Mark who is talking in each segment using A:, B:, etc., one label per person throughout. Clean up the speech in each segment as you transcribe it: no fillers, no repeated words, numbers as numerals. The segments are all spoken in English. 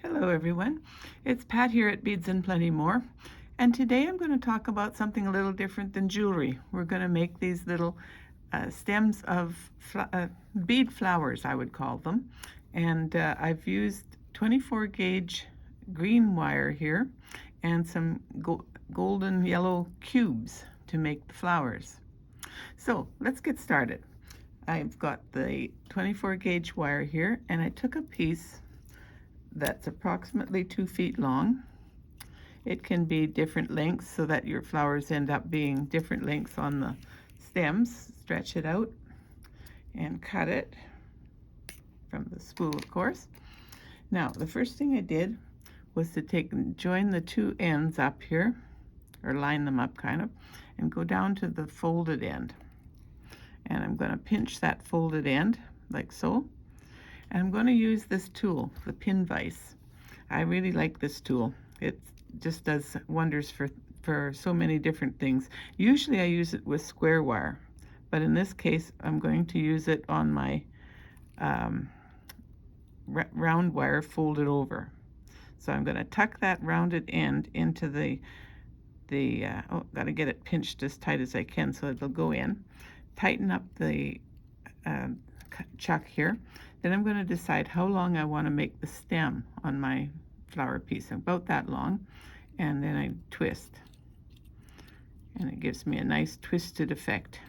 A: Hello everyone, it's Pat here at Beads and Plenty More, and today I'm going to talk about something a little different than jewelry. We're going to make these little stems of bead flowers, I would call them, and I've used 24 gauge green wire here and some golden yellow cubes to make the flowers. So let's get started. I've got the 24 gauge wire here, and I took a piece that's approximately 2 feet long. It can be different lengths so that your flowers end up being different lengths on the stems. Stretch it out and cut it from the spool, of course. Now, the first thing I did was to join the two ends up here, or line them up kind of, and go down to the folded end. And I'm going to pinch that folded end like so. And I'm going to use this tool, the pin vise. I really like this tool. It just does wonders for so many different things. Usually I use it with square wire, but in this case I'm going to use it on my round wire folded over. So I'm going to tuck that rounded end into oh, got to get it pinched as tight as I can so it'll go in. Tighten up the chuck here. Then I'm going to decide how long I want to make the stem on my flower piece, about that long, and then I twist, and it gives me a nice twisted effect.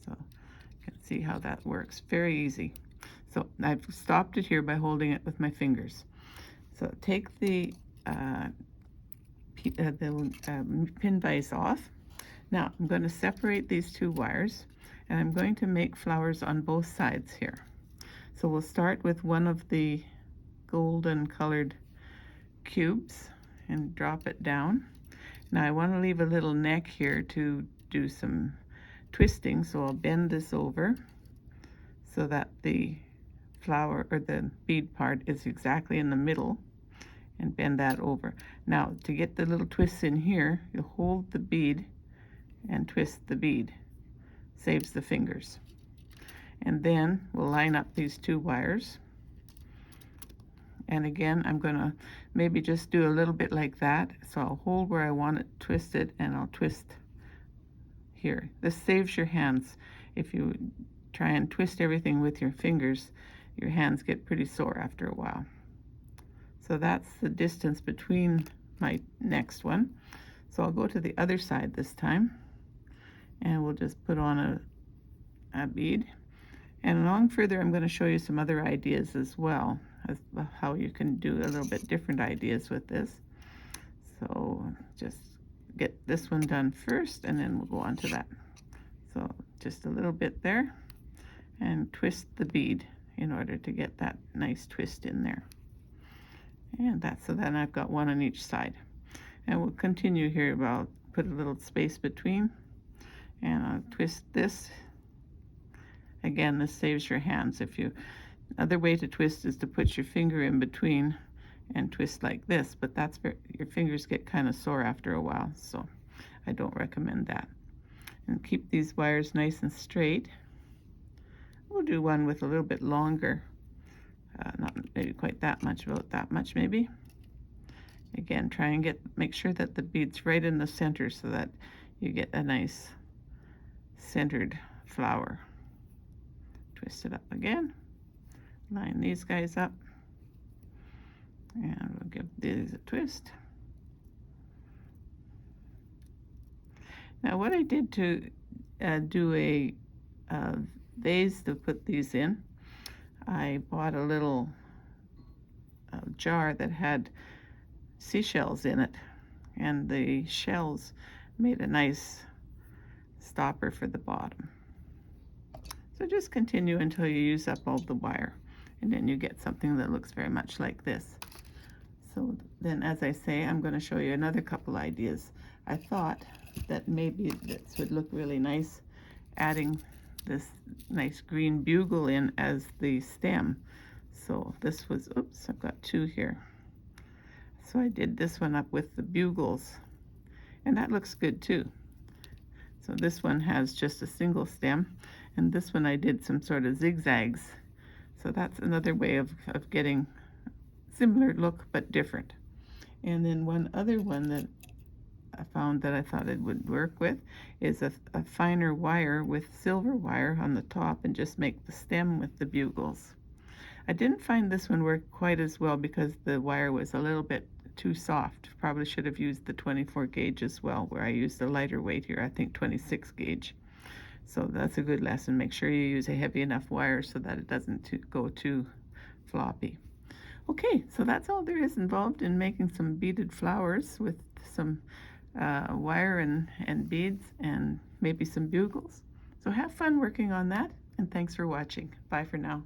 A: So you can see how that works, very easy. So I've stopped it here by holding it with my fingers. So take the pin vise off. Now I'm going to separate these two wires, and I'm going to make flowers on both sides here. So we'll start with one of the golden colored cubes and drop it down. Now I want to leave a little neck here to do some twisting, so I'll bend this over so that the flower or the bead part is exactly in the middle, and bend that over. Now to get the little twists in here, you hold the bead and twist the bead. Saves the fingers. And then we'll line up these two wires. And again, I'm going to maybe just do a little bit like that. So I'll hold where I want it twisted, and I'll twist here. This saves your hands. If you try and twist everything with your fingers, your hands get pretty sore after a while. So that's the distance between my next one. So I'll go to the other side this time, and we'll just put on a bead. And along further, I'm going to show you some other ideas as well, as how you can do a little bit different ideas with this. So just get this one done first, and then we'll go on to that. So just a little bit there, and twist the bead in order to get that nice twist in there. And so then I've got one on each side. And we'll continue here. I'll put a little space between, and I'll twist this. Again, this saves your hands. Other way to twist is to put your finger in between and twist like this, but your fingers get kind of sore after a while, so I don't recommend that. And keep these wires nice and straight. We'll do one with a little bit longer, not maybe quite that much, about that much maybe. Again, try and make sure that the bead's right in the center so that you get a nice centered flower. Twist it up again, line these guys up, and we'll give these a twist. Now what I did to do a vase to put these in, I bought a little jar that had seashells in it, and the shells made a nice stopper for the bottom. So just continue until you use up all the wire, and then you get something that looks very much like this. So then, as I say, I'm going to show you another couple ideas. I thought that maybe this would look really nice, adding this nice green bugle in as the stem. So this was, oops, I've got two here. So I did this one up with the bugles, and that looks good too. So this one has just a single stem, and this one I did some sort of zigzags So that's another way of getting similar look but different. And then one other one that I found that I thought it would work with is a finer wire with silver wire on the top, and just make the stem with the bugles. I didn't find this one worked quite as well because the wire was a little bit too soft. Probably should have used the 24 gauge as well, where I used a lighter weight here, I think 26 gauge. So that's a good lesson. Make sure you use a heavy enough wire so that it doesn't go too floppy. Okay, so that's all there is involved in making some beaded flowers with some wire and beads and maybe some bugles. So have fun working on that, and thanks for watching. Bye for now.